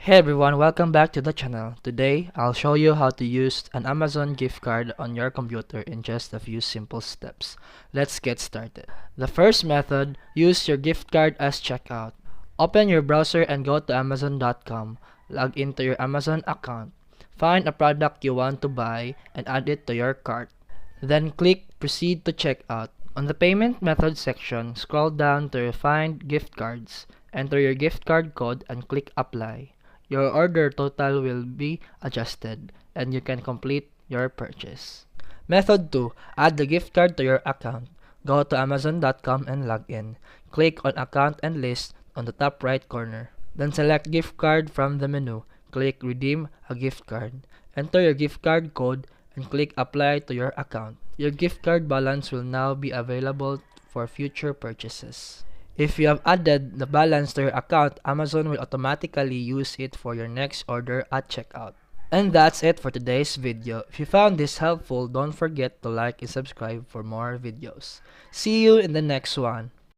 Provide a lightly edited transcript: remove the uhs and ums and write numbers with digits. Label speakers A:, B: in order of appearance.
A: Hey everyone, welcome back to the channel. Today, I'll show you how to use an Amazon gift card on your computer in just a few simple steps. Let's get started. The first method, use your gift card as checkout. Open your browser and go to amazon.com. Log into your Amazon account. Find a product you want to buy and add it to your cart. Then click Proceed to Checkout. On the payment method section, scroll down to Find Gift Cards. Enter your gift card code and click Apply. Your order total will be adjusted and you can complete your purchase. Method 2. Add the gift card to your account. Go to amazon.com and log in. Click on Account and List on the top right corner. Then select Gift Card from the menu. Click Redeem a gift card. Enter your gift card code and click Apply to your account. Your gift card balance will now be available for future purchases. If you have added the balance to your account, Amazon will automatically use it for your next order at checkout. And that's it for today's video. If you found this helpful, don't forget to like and subscribe for more videos. See you in the next one.